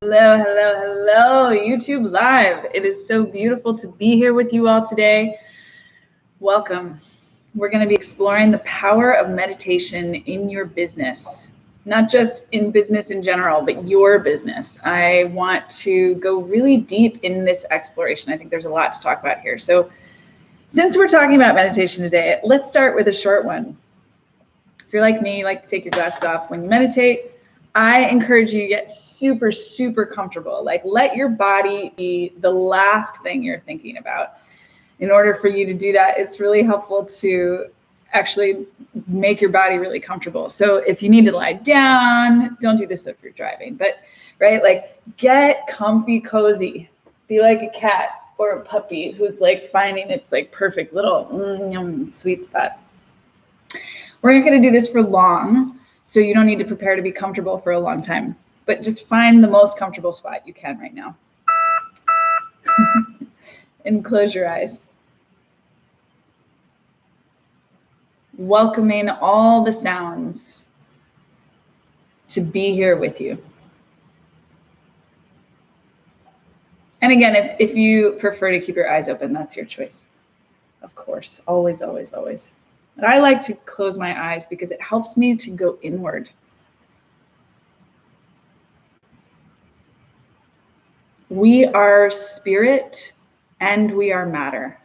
Hello, hello, hello, YouTube Live. It is so beautiful to be here with you all today. Welcome. We're going to be exploring the power of meditation in your business, not just in business in general, but your business. I want to go really deep in this exploration. I think there's a lot to talk about here. So since we're talking about meditation today, let's start with a short one. If you're like me, you like to take your glasses off when you meditate. I encourage you to get super, super comfortable. Like, let your body be the last thing you're thinking about. In order for you to do that, it's really helpful to actually make your body really comfortable. So if you need to lie down, don't do this if you're driving, but right, like get comfy, cozy. Be like a cat or a puppy who's like finding its like perfect little sweet spot. We're not going to do this for long, so you don't need to prepare to be comfortable for a long time, but just find the most comfortable spot you can right now. And close your eyes. Welcoming all the sounds to be here with you. And again, if you prefer to keep your eyes open, that's your choice. Of course, always, always, always. But I like to close my eyes because it helps me to go inward. We are spirit and we are matter.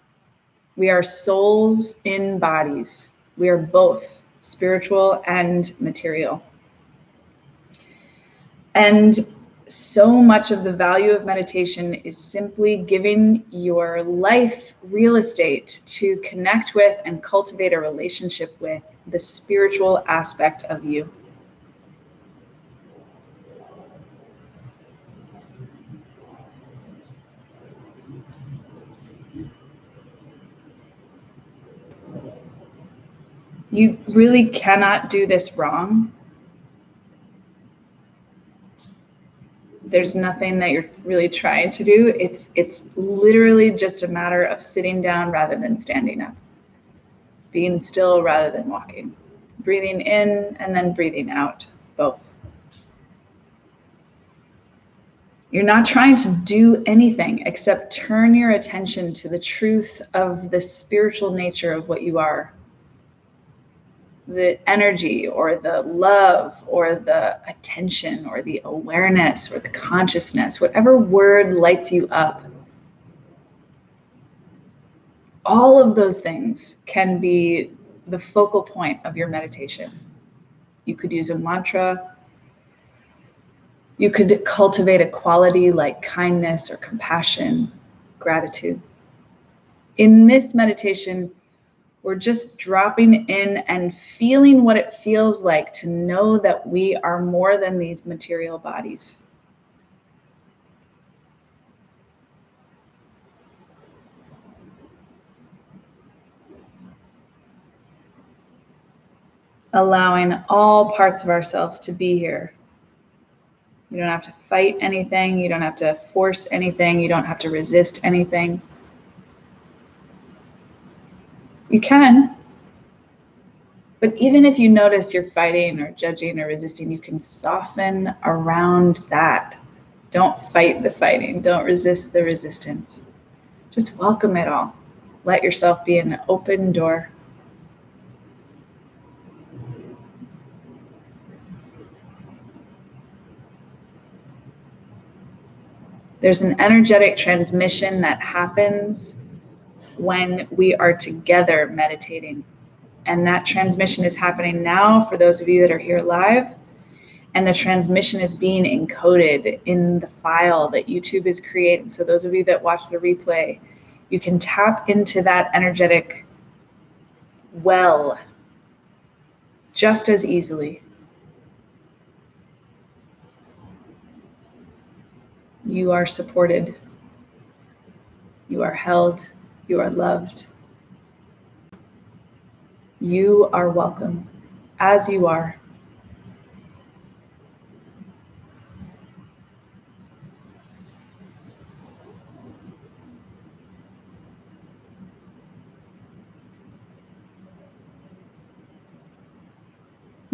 We are souls in bodies. We are both spiritual and material. And so much of the value of meditation is simply giving your life real estate to connect with and cultivate a relationship with the spiritual aspect of you. You really cannot do this wrong. There's nothing that you're really trying to do. It's literally just a matter of sitting down rather than standing up, being still rather than walking, breathing in and then breathing out, both. You're not trying to do anything except turn your attention to the truth of the spiritual nature of what you are. The energy or the love or the attention or the awareness or the consciousness, whatever word lights you up. All of those things can be the focal point of your meditation. You could use a mantra. You could cultivate a quality like kindness or compassion, gratitude. In this meditation, we're just dropping in and feeling what it feels like to know that we are more than these material bodies. Allowing all parts of ourselves to be here. You don't have to fight anything. You don't have to force anything. You don't have to resist anything. You can. But even if you notice you're fighting or judging or resisting, you can soften around that. Don't fight the fighting. Don't resist the resistance. Just welcome it all. Let yourself be an open door. There's an energetic transmission that happens when we are together meditating. And that transmission is happening now for those of you that are here live. And the transmission is being encoded in the file that YouTube is creating. So those of you that watch the replay, you can tap into that energetic well just as easily. You are supported. You are held. You are loved. You are welcome as you are.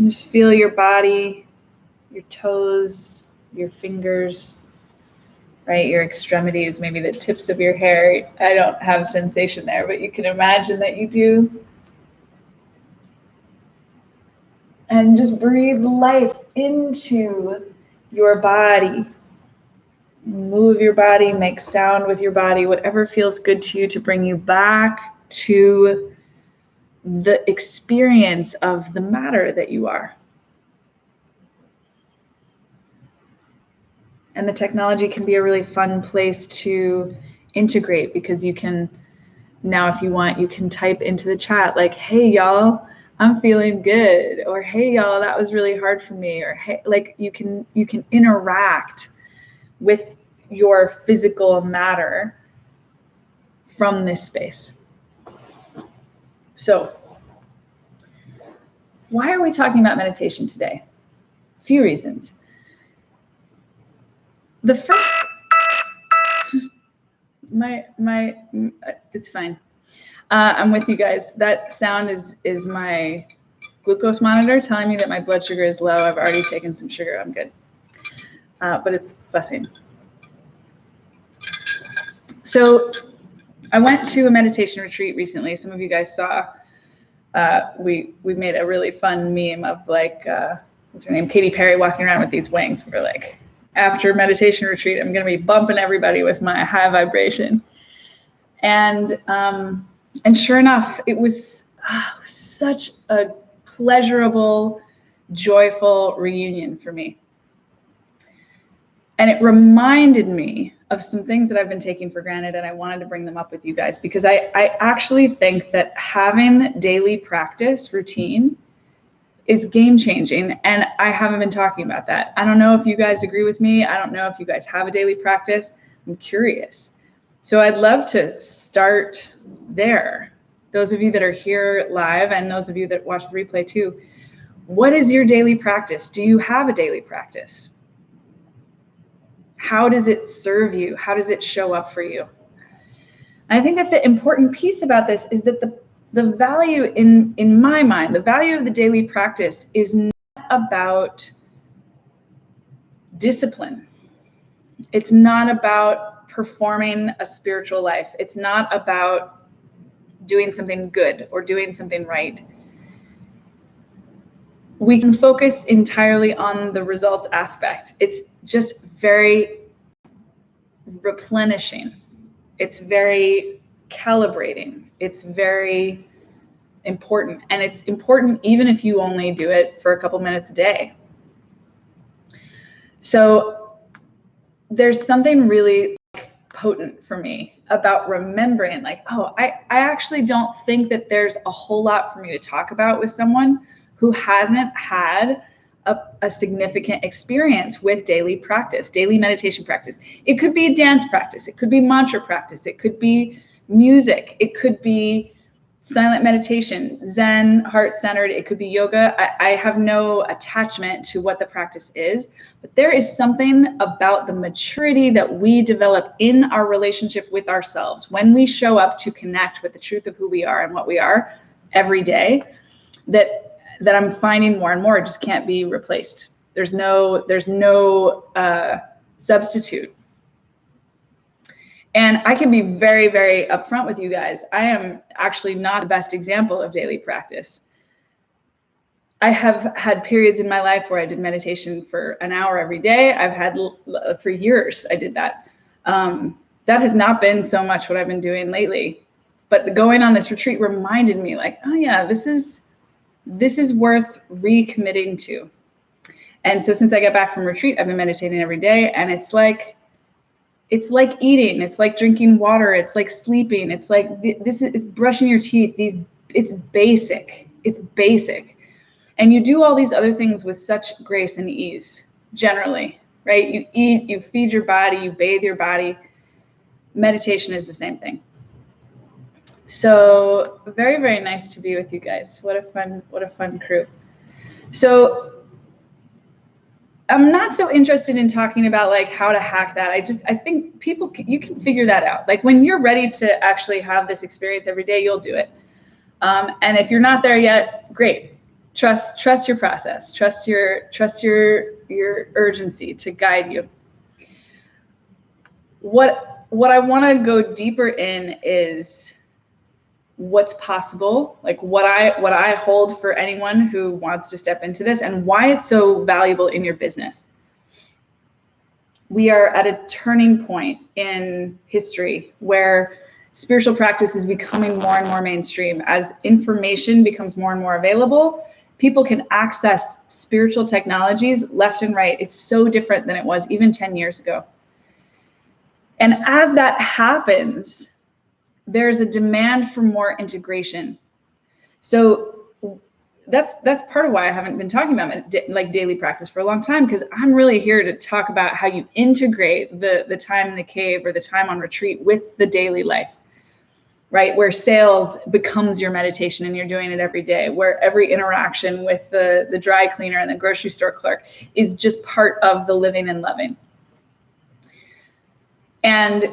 Just feel your body, your toes, your fingers, right? Your extremities, maybe the tips of your hair. I don't have sensation there, but you can imagine that you do. And just breathe life into your body. Move your body, make sound with your body, whatever feels good to you to bring you back to the experience of the matter that you are. And the technology can be a really fun place to integrate, because you can now, if you want, you can type into the chat like, hey y'all, I'm feeling good, or hey y'all, that was really hard for me, or hey, like you can interact with your physical matter from this space. So why are we talking about meditation today? A few reasons. The first, it's fine. I'm with you guys. That sound is my glucose monitor telling me that my blood sugar is low. I've already taken some sugar. I'm good. But it's fussing. So I went to a meditation retreat recently. Some of you guys saw. We made a really fun meme of like, what's her name? Katy Perry walking around with these wings. We're like, after meditation retreat, I'm going to be bumping everybody with my high vibration. And sure enough, it was such a pleasurable, joyful reunion for me. And it reminded me of some things that I've been taking for granted, and I wanted to bring them up with you guys, because I actually think that having daily practice routine is game changing, and I haven't been talking about that. I don't know if you guys agree with me. I don't know if you guys have a daily practice. I'm curious. So I'd love to start there. Those of you that are here live, and those of you that watch the replay too, what is your daily practice? Do you have a daily practice? How does it serve you? How does it show up for you? I think that the important piece about this is that the value in my mind, the value of the daily practice is not about discipline. It's not about performing a spiritual life. It's not about doing something good or doing something right. We can focus entirely on the results aspect. It's just very replenishing. It's very calibrating. It's very important. And it's important even if you only do it for a couple minutes a day. So there's something really potent for me about remembering, like, oh, I actually don't think that there's a whole lot for me to talk about with someone who hasn't had a significant experience with daily practice, daily meditation practice. It could be dance practice. It could be mantra practice. It could be music. It could be silent meditation, Zen, heart-centered. It could be yoga. I have no attachment to what the practice is, but there is something about the maturity that we develop in our relationship with ourselves when we show up to connect with the truth of who we are and what we are every day, that I'm finding more and more just can't be replaced. There's no substitute. And I can be very, very upfront with you guys. I am actually not the best example of daily practice. I have had periods in my life where I did meditation for an hour every day. I've had for years, I did that. That has not been so much what I've been doing lately. But going on this retreat reminded me, like, oh yeah, this is worth recommitting to. And so since I got back from retreat, I've been meditating every day, and it's like eating, it's like drinking water, it's like sleeping, it's like it's brushing your teeth. It's basic. And you do all these other things with such grace and ease, generally, right? You eat, you feed your body, you bathe your body. Meditation is the same thing. So very, very nice to be with you guys. What a fun crew. So I'm not so interested in talking about like how to hack that. I think you can figure that out. Like when you're ready to actually have this experience every day, you'll do it. And if you're not there yet, great. Trust your process. Trust your urgency to guide you. what I want to go deeper in is what's possible, like what I hold for anyone who wants to step into this, and why it's so valuable in your business. We are at a turning point in history where spiritual practice is becoming more and more mainstream. As information becomes more and more available, people can access spiritual technologies left and right. It's so different than it was even 10 years ago. And as that happens, there's a demand for more integration. So that's part of why I haven't been talking about like daily practice for a long time, because I'm really here to talk about how you integrate the time in the cave or the time on retreat with the daily life, right? Where sales becomes your meditation and you're doing it every day, where every interaction with the dry cleaner and the grocery store clerk is just part of the living and loving. And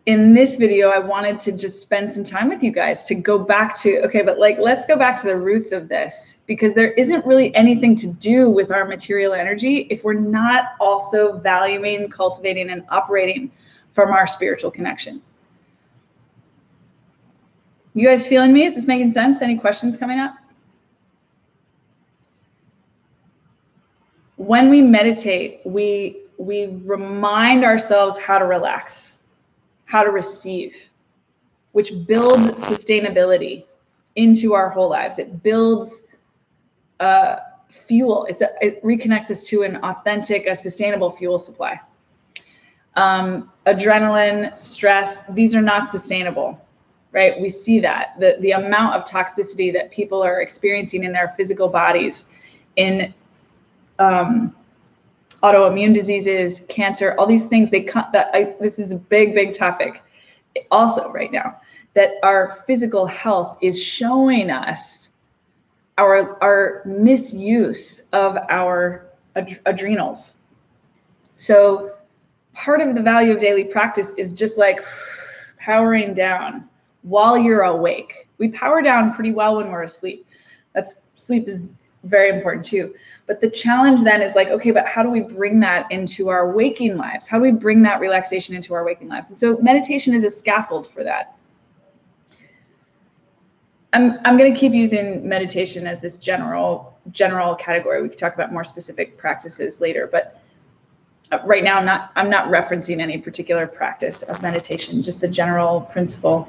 in this video, I wanted to just spend some time with you guys to go back to, okay, but like, let's go back to the roots of this, because there isn't really anything to do with our material energy if we're not also valuing, cultivating, and operating from our spiritual connection. You guys feeling me? Is this making sense? Any questions coming up? When we meditate, we remind ourselves how to relax, how to receive, which builds sustainability into our whole lives. It builds fuel. It reconnects us to an authentic, a sustainable fuel supply. Adrenaline, stress, these are not sustainable, right? We see that. The amount of toxicity that people are experiencing in their physical bodies, in autoimmune diseases, cancer, all these things, this is a big topic also right now, that our physical health is showing us our misuse of our adrenals. So part of the value of daily practice is just like powering down while you're awake. We power down pretty well when we're asleep. Sleep is very important too. But the challenge then is like, okay, but how do we bring that into our waking lives? How do we bring that relaxation into our waking lives? And so meditation is a scaffold for that. I'm going to keep using meditation as this general category. We could talk about more specific practices later, but right now I'm not referencing any particular practice of meditation, just the general principle.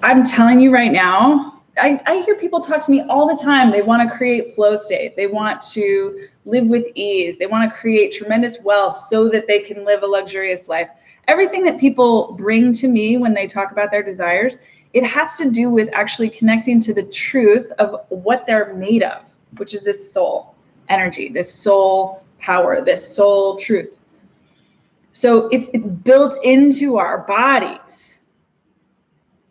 I'm telling you right now, I hear people talk to me all the time. They want to create flow state. They want to live with ease. They want to create tremendous wealth so that they can live a luxurious life. Everything that people bring to me when they talk about their desires, it has to do with actually connecting to the truth of what they're made of, which is this soul energy, this soul power, this soul truth. So it's built into our bodies.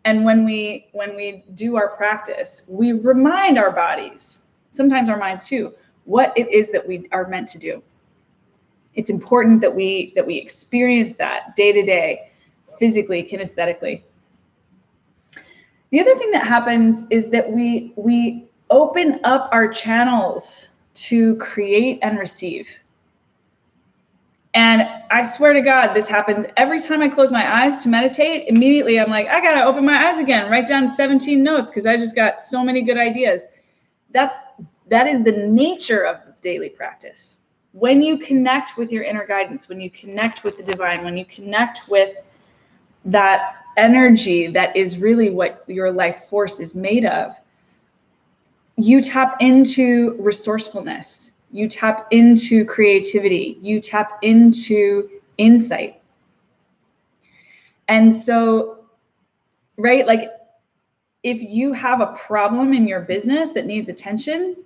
And when we do our practice, we remind our bodies, sometimes our minds too, what it is that we are meant to do. It's important that we experience that day to day, physically, kinesthetically. The other thing that happens is that we open up our channels to create and receive. And I swear to God, this happens every time I close my eyes to meditate. Immediately, I'm like, I got to open my eyes again, write down 17 notes because I just got so many good ideas. That is the nature of daily practice. When you connect with your inner guidance, when you connect with the divine, when you connect with that energy that is really what your life force is made of, you tap into resourcefulness. You tap into creativity, you tap into insight. And so, right, like if you have a problem in your business that needs attention,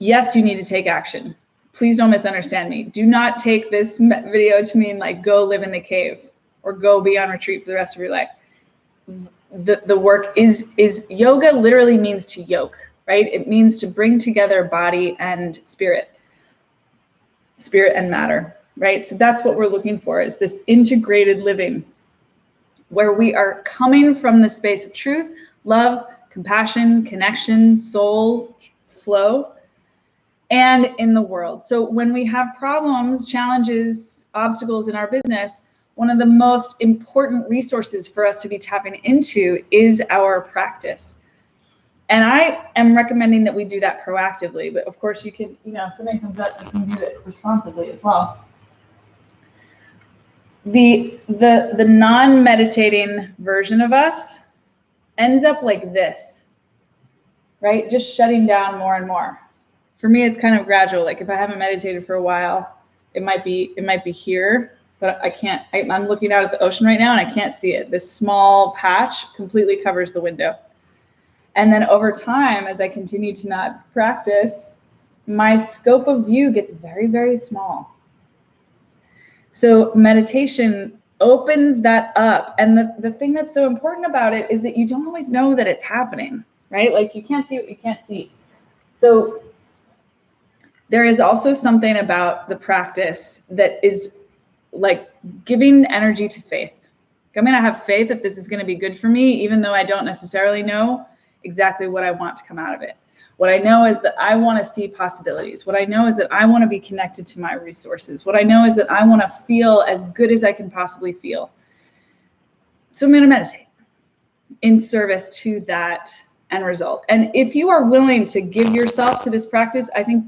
yes, you need to take action. Please don't misunderstand me. Do not take this video to mean like go live in the cave or go be on retreat for the rest of your life. The work is yoga literally means to yoke. Right? It means to bring together body and spirit and matter, right? So that's what we're looking for, is this integrated living where we are coming from the space of truth, love, compassion, connection, soul, flow, and in the world. So when we have problems, challenges, obstacles in our business, one of the most important resources for us to be tapping into is our practice. And I am recommending that we do that proactively, but of course you can, if something comes up, you can do it responsibly as well. The non-meditating version of us ends up like this, right? Just shutting down more and more. For me, it's kind of gradual. Like if I haven't meditated for a while, it might be here, but I can't. I'm looking out at the ocean right now and I can't see it. This small patch completely covers the window. And then over time, as I continue to not practice, my scope of view gets very, very small. So meditation opens that up. And the thing that's so important about it is that you don't always know that it's happening, right? Like you can't see what you can't see. So there is also something about the practice that is like giving energy to faith. I'm going to have faith that this is going to be good for me, even though I don't necessarily know exactly what I want to come out of it. What I know is that I want to see possibilities. What I know is that I want to be connected to my resources. What I know is that I want to feel as good as I can possibly feel. So I'm going to meditate in service to that end result. And if you are willing to give yourself to this practice, I think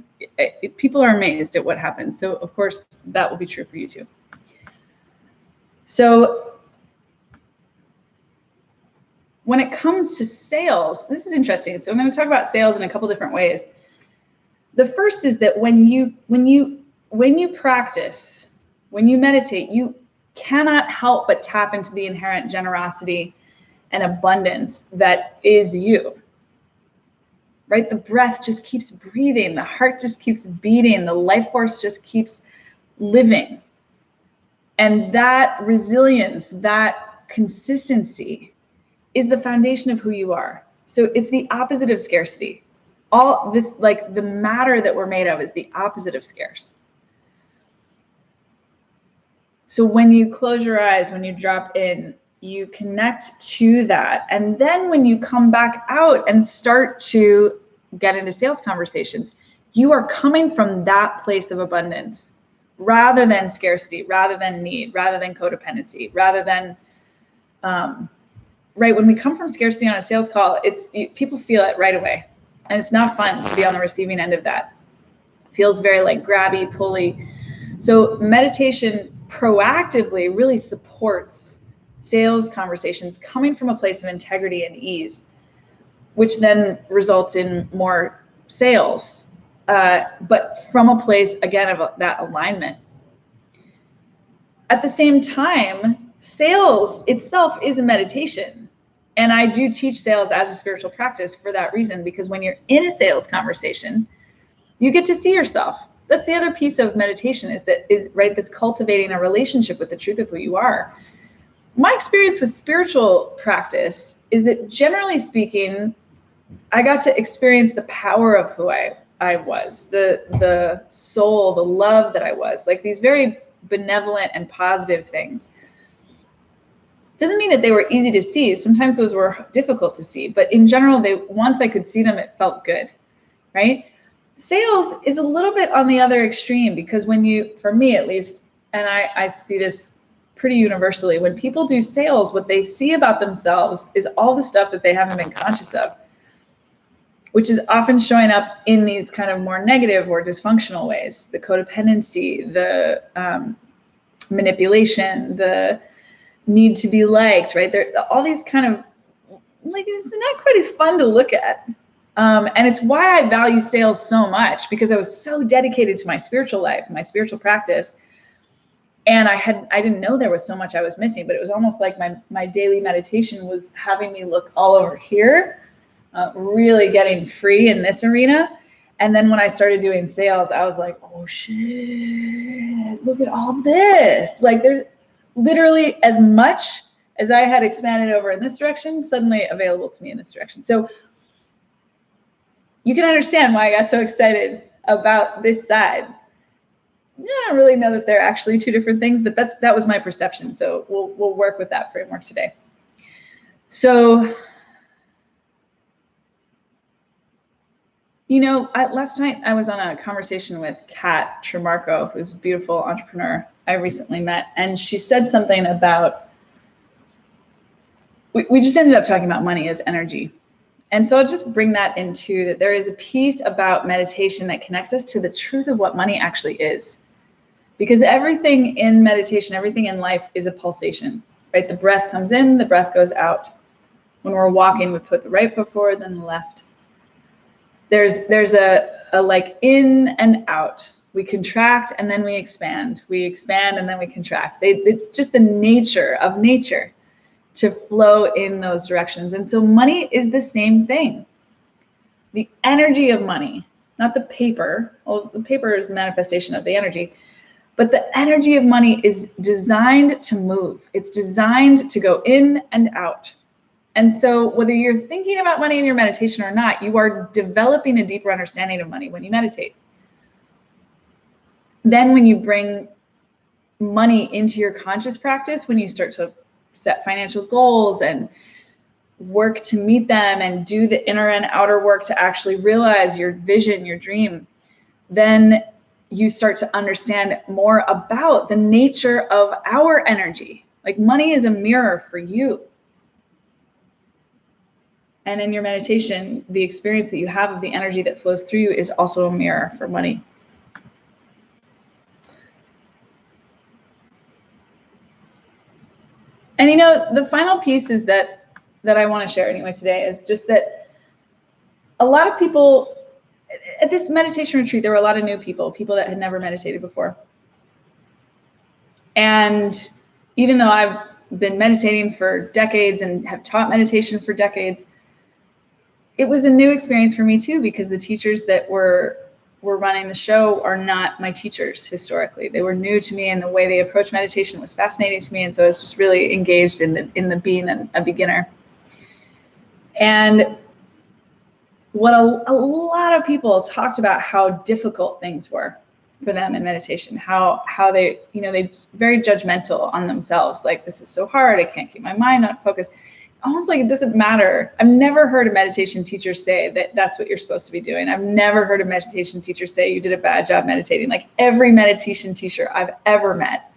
people are amazed at what happens. So of course that will be true for you too. So when it comes to sales, this is interesting. So I'm going to talk about sales in a couple different ways. The first is that when you practice, when you meditate, you cannot help but tap into the inherent generosity and abundance that is you. Right? The breath just keeps breathing, the heart just keeps beating, the life force just keeps living. And that resilience, that consistency is the foundation of who you are. So it's the opposite of scarcity. All this, like the matter that we're made of is the opposite of scarce. So when you close your eyes, when you drop in, you connect to that. And then when you come back out and start to get into sales conversations, you are coming from that place of abundance rather than scarcity, rather than need, rather than codependency, rather than, right? When we come from scarcity on a sales call, people feel it right away. And it's not fun to be on the receiving end of that. It feels very like grabby, pulley. So meditation proactively really supports sales conversations coming from a place of integrity and ease, which then results in more sales, but from a place, again, of that alignment. At the same time, sales itself is a meditation. And I do teach sales as a spiritual practice for that reason, because when you're in a sales conversation, you get to see yourself. That's the other piece of meditation is this cultivating a relationship with the truth of who you are. My experience with spiritual practice is that generally speaking, I got to experience the power of who I was, the soul, the love that I was, like these very benevolent and positive things. Doesn't mean that they were easy to see. Sometimes those were difficult to see, but in general, once I could see them, it felt good, right? Sales is a little bit on the other extreme because for me at least, and I see this pretty universally, when people do sales, what they see about themselves is all the stuff that they haven't been conscious of, which is often showing up in these kind of more negative or dysfunctional ways. The codependency, the manipulation, the need to be liked, right? All these kind of, like, it's not quite as fun to look at. And it's why I value sales so much, because I was so dedicated to my spiritual life, my spiritual practice. And I didn't know there was so much I was missing, but it was almost like my daily meditation was having me look all over here, really getting free in this arena. And then when I started doing sales, I was like, oh shit, look at all this. Like there's literally as much as I had expanded over in this direction, suddenly available to me in this direction. So you can understand why I got so excited about this side. I don't really know that they're actually two different things, but that was my perception. So we'll work with that framework today. So Last night I was on a conversation with Kat Tremarco, who's a beautiful entrepreneur I recently met, and she said something about, we just ended up talking about money as energy. And so I'll just bring that into that there is a piece about meditation that connects us to the truth of what money actually is. Because everything in meditation, everything in life is a pulsation, right? The breath comes in, the breath goes out. When we're walking, we put the right foot forward, then the left. There's a like in and out. We contract and then we expand. We expand and then we contract. It's just the nature of nature to flow in those directions. And so money is the same thing. The energy of money, not the paper. Well, the paper is a manifestation of the energy, but the energy of money is designed to move. It's designed to go in and out. And so whether you're thinking about money in your meditation or not, you are developing a deeper understanding of money when you meditate. Then when you bring money into your conscious practice, when you start to set financial goals and work to meet them and do the inner and outer work to actually realize your vision, your dream, then you start to understand more about the nature of our energy. Like money is a mirror for you. And in your meditation, the experience that you have of the energy that flows through you is also a mirror for money. And the final piece is that I want to share anyway today is just that a lot of people at this meditation retreat, there were a lot of new people that had never meditated before. And even though I've been meditating for decades and have taught meditation for decades, it was a new experience for me too, because the teachers that were running the show are not my teachers historically. They were new to me, and the way they approached meditation was fascinating to me. And so I was just really engaged in the being a beginner. And what a lot of people talked about how difficult things were for them in meditation, how they, they very judgmental on themselves. Like, this is so hard. I can't keep my mind on focus. Almost like it doesn't matter. I've never heard a meditation teacher say that that's what you're supposed to be doing. I've never heard a meditation teacher say you did a bad job meditating. Like every meditation teacher I've ever met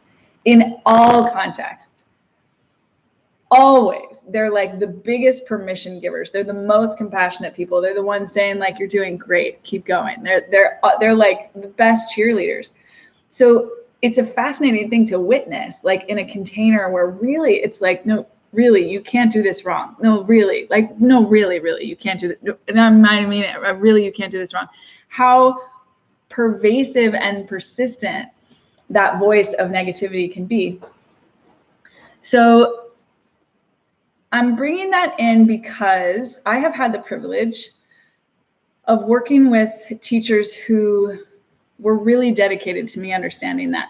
in all contexts, always, they're like the biggest permission givers. They're the most compassionate people. They're the ones saying like, you're doing great, keep going. They're like the best cheerleaders. So it's a fascinating thing to witness, like in a container where really it's like, no, really, you can't do this wrong. No, really, like, no, really, you can't do that. No, and I mean it, really, you can't do this wrong. How pervasive and persistent that voice of negativity can be. So I'm bringing that in because I have had the privilege of working with teachers who were really dedicated to me understanding that.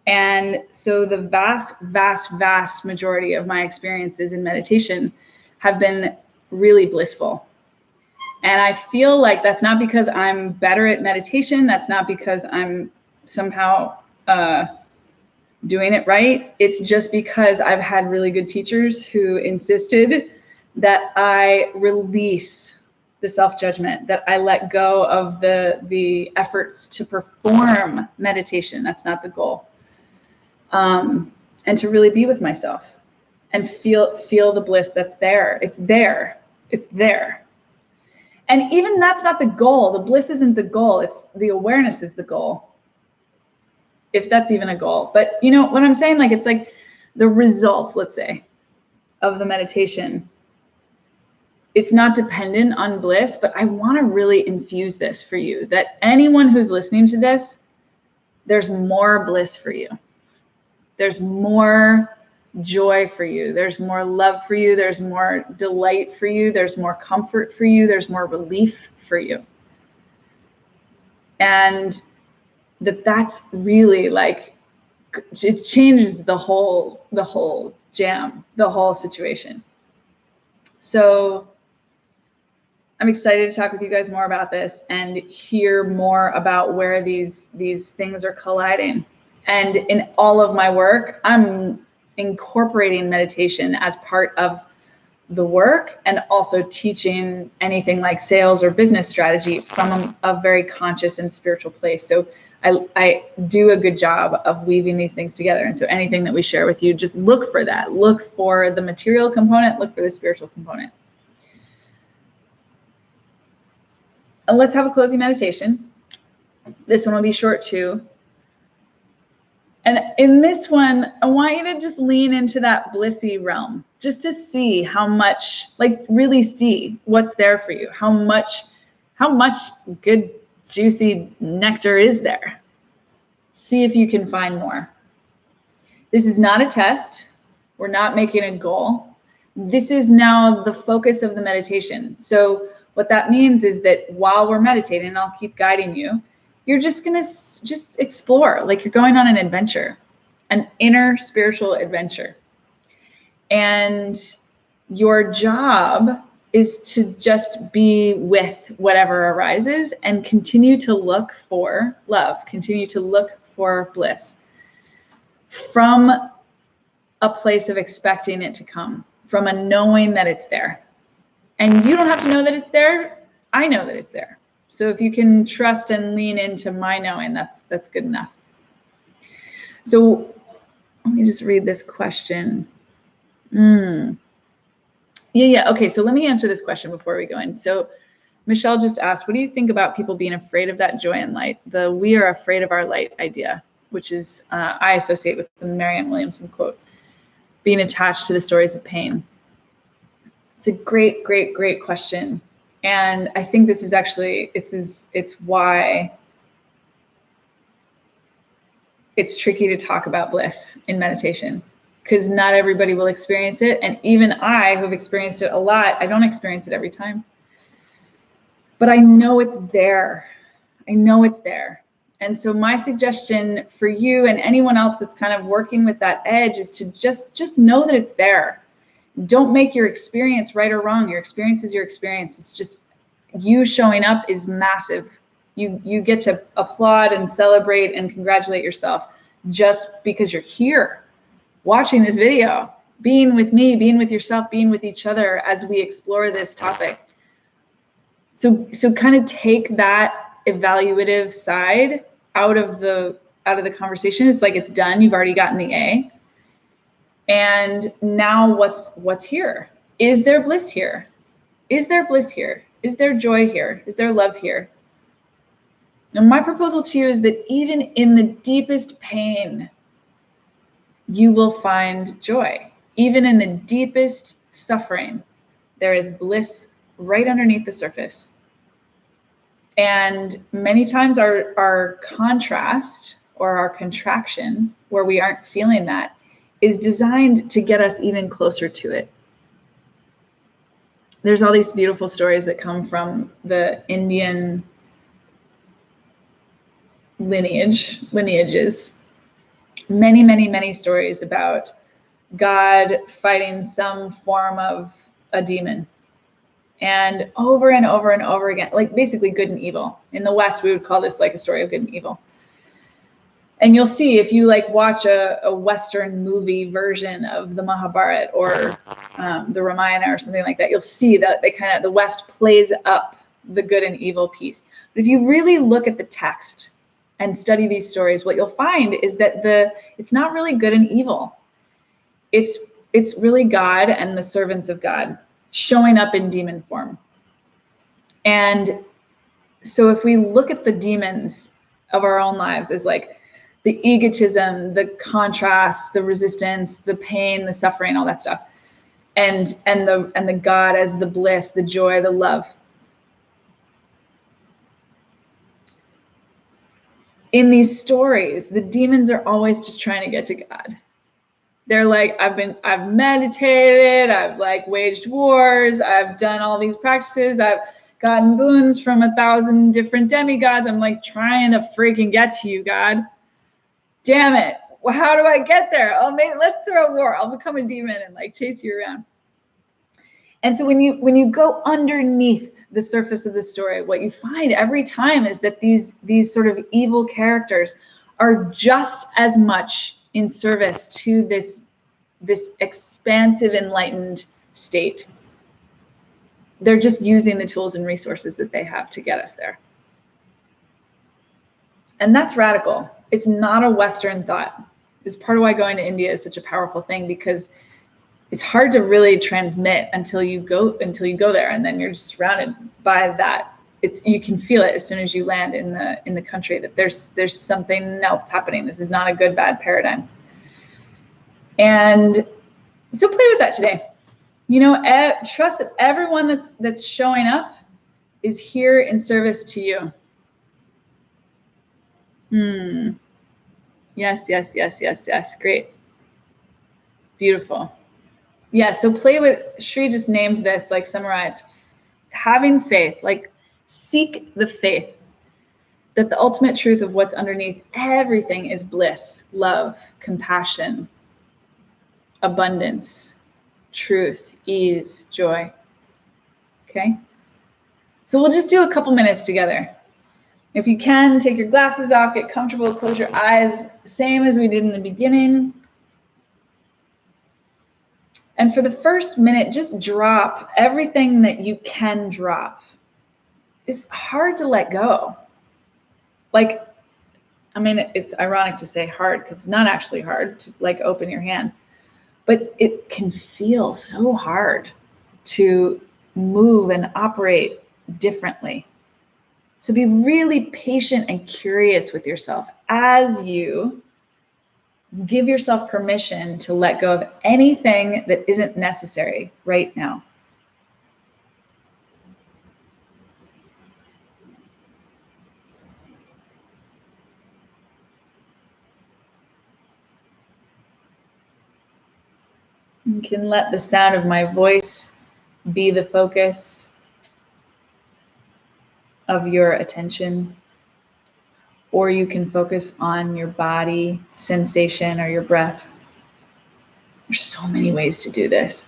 And so the vast majority of my experiences in meditation have been really blissful. And I feel like that's not because I'm better at meditation. That's not because I'm somehow doing it right. It's just because I've had really good teachers who insisted that I release the self-judgment, that I let go of the efforts to perform meditation. That's not the goal. And to really be with myself and feel the bliss that's there. It's there. It's there. And even that's not the goal. The bliss isn't the goal. It's the awareness is the goal. If that's even a goal. But you know what I'm saying? Like, it's like the results, let's say, of the meditation. It's not dependent on bliss, but I want to really infuse this for you, that anyone who's listening to this, there's more bliss for you. There's more joy for you. There's more love for you. There's more delight for you. There's more comfort for you. There's more relief for you. And that's really like, it changes the whole jam, the whole situation. So I'm excited to talk with you guys more about this and hear more about where these things are colliding. And in all of my work, I'm incorporating meditation as part of the work and also teaching anything like sales or business strategy from a very conscious and spiritual place. So I do a good job of weaving these things together. And so anything that we share with you, just look for that. Look for the material component, look for the spiritual component. And let's have a closing meditation. This one will be short too. And in this one, I want you to just lean into that blissy realm, just to see how much, like really see what's there for you, how much good, juicy nectar is there. See if you can find more. This is not a test. We're not making a goal. This is now the focus of the meditation. So what that means is that while we're meditating, and I'll keep guiding you, you're just going to just explore, like you're going on an adventure, an inner spiritual adventure. And your job is to just be with whatever arises and continue to look for love, continue to look for bliss from a place of expecting it to come, from a knowing that it's there. And you don't have to know that it's there. I know that it's there. So if you can trust and lean into my knowing, that's good enough. So let me just read this question. Yeah. Okay, so let me answer this question before we go in. So Michelle just asked, what do you think about people being afraid of that joy and light? The "we are afraid of our light" idea, which is, I associate with the Marianne Williamson quote, being attached to the stories of pain. It's a great, great, great question. And I think this is actually, it's why it's tricky to talk about bliss in meditation, because not everybody will experience it. And even I, who have experienced it a lot, I don't experience it every time. But I know it's there. I know it's there. And so my suggestion for you and anyone else that's kind of working with that edge is to just know that it's there. Don't make your experience right or wrong. Your experience is your experience. It's just you showing up is massive. You get to applaud and celebrate and congratulate yourself just because you're here watching this video, being with me, being with yourself, being with each other as we explore this topic. So kind of take that evaluative side out of the conversation. It's like it's done. You've already gotten the A. And now what's here? Is there bliss here? Is there bliss here? Is there joy here? Is there love here? And my proposal to you is that even in the deepest pain, you will find joy. Even in the deepest suffering, there is bliss right underneath the surface. And many times our contrast or our contraction, where we aren't feeling that, is designed to get us even closer to it. There's all these beautiful stories that come from the Indian lineages. Many, many, many stories about God fighting some form of a demon. And over and over and over again, like basically good and evil. In the West, we would call this like a story of good and evil. And you'll see if you like watch a Western movie version of the Mahabharata or the Ramayana or something like that, you'll see that the West plays up the good and evil piece. But if you really look at the text and study these stories, what you'll find is that it's not really good and evil. It's really God and the servants of God showing up in demon form. And so if we look at the demons of our own lives as like the egotism, the contrast, the resistance, the pain, the suffering, all that stuff, and the God as the bliss, the joy, the love. In these stories, the demons are always just trying to get to God. They're like, I've meditated, I've like waged wars, I've done all these practices, I've gotten boons from 1,000 different demigods. I'm like trying to freaking get to you, God. Damn it. Well, how do I get there? Oh, maybe let's throw a war. I'll become a demon and like chase you around. And so when you go underneath the surface of the story, what you find every time is that these sort of evil characters are just as much in service to this expansive, enlightened state. They're just using the tools and resources that they have to get us there. And that's radical. It's not a Western thought. It's part of why going to India is such a powerful thing, because it's hard to really transmit until you go there, and then you're just surrounded by that. You can feel it as soon as you land in the country that there's something else happening. This is not a good bad paradigm. And so play with that today. Trust that everyone that's showing up is here in service to you. Yes. Great. Beautiful. Yeah, so play with, Shri just named this, like summarized, having faith, like seek the faith that the ultimate truth of what's underneath everything is bliss, love, compassion, abundance, truth, ease, joy. Okay? So we'll just do a couple minutes together. If you can, take your glasses off, get comfortable, close your eyes, same as we did in the beginning. And for the first minute, just drop everything that you can drop. It's hard to let go. Like, I mean, it's ironic to say hard because it's not actually hard to like open your hand, but it can feel so hard to move and operate differently. So be really patient and curious with yourself as you give yourself permission to let go of anything that isn't necessary right now. You can let the sound of my voice be the focus of your attention, or you can focus on your body sensation or your breath. There's so many ways to do this.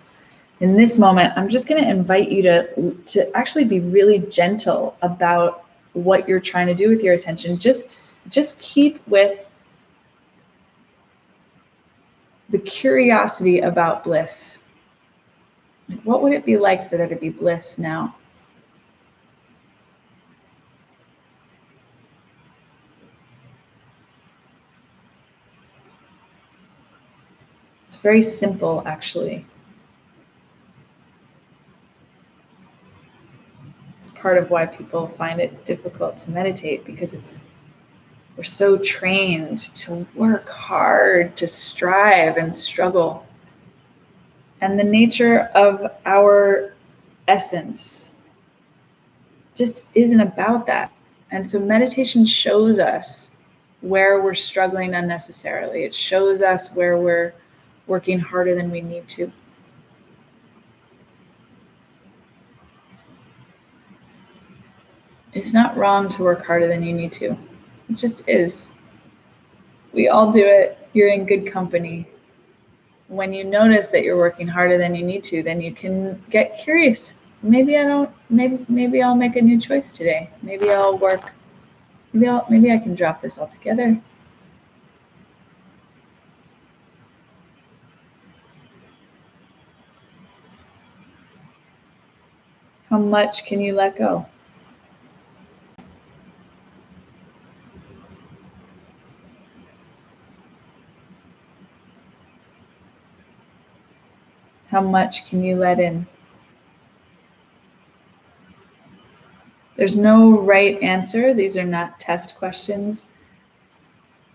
In this moment, I'm just going to invite you to actually be really gentle about what you're trying to do with your attention. Just keep with the curiosity about bliss. What would it be like for there to be bliss now? It's very simple, actually. It's part of why people find it difficult to meditate, because we're so trained to work hard, to strive and struggle. And the nature of our essence just isn't about that. And so meditation shows us where we're struggling unnecessarily. It shows us where we're working harder than we need to. It's not wrong to work harder than you need to. It just is. We all do it. You're in good company. When you notice that you're working harder than you need to, then you can get curious. Maybe I'll make a new choice today. Maybe I can drop this altogether. How much can you let go? How much can you let in? There's no right answer. These are not test questions.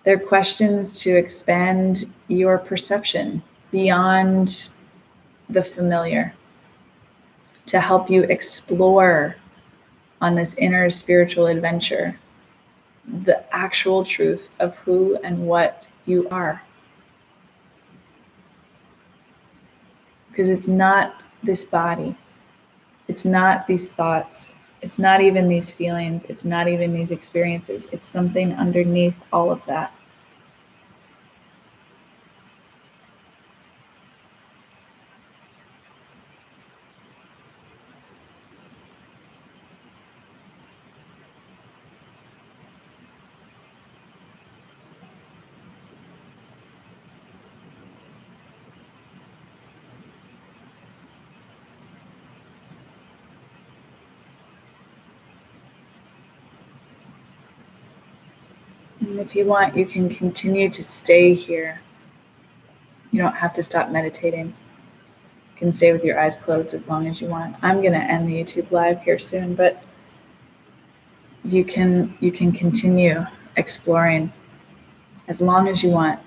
They're questions to expand your perception beyond the familiar, to help you explore on this inner spiritual adventure the actual truth of who and what you are. Because it's not this body, it's not these thoughts, it's not even these feelings, it's not even these experiences. It's something underneath all of that. And if you want, you can continue to stay here. You don't have to stop meditating. You can stay with your eyes closed as long as you want. I'm going to end the YouTube live here soon, but you can continue exploring as long as you want.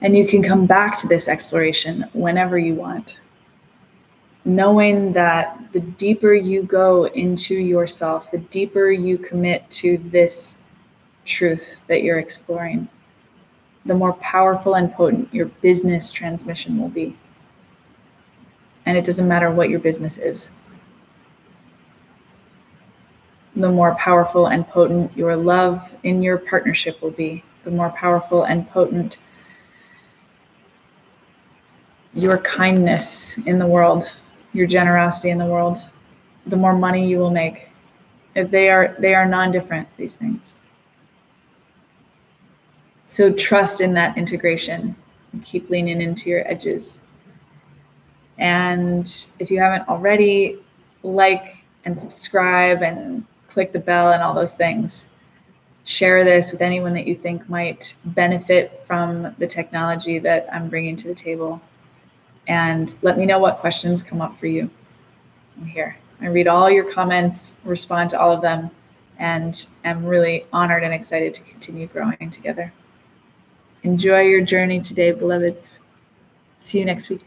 And you can come back to this exploration whenever you want, knowing that the deeper you go into yourself, the deeper you commit to this truth that you're exploring, the more powerful and potent your business transmission will be. And it doesn't matter what your business is. The more powerful and potent your love in your partnership will be, the more powerful and potent your kindness in the world, your generosity in the world, the more money you will make. They are non-different, these things. So trust in that integration and keep leaning into your edges. And if you haven't already, like and subscribe and click the bell and all those things. Share this with anyone that you think might benefit from the technology that I'm bringing to the table. And let me know what questions come up for you. I'm here. I read all your comments, respond to all of them, and am really honored and excited to continue growing together. Enjoy your journey today, beloveds. See you next week.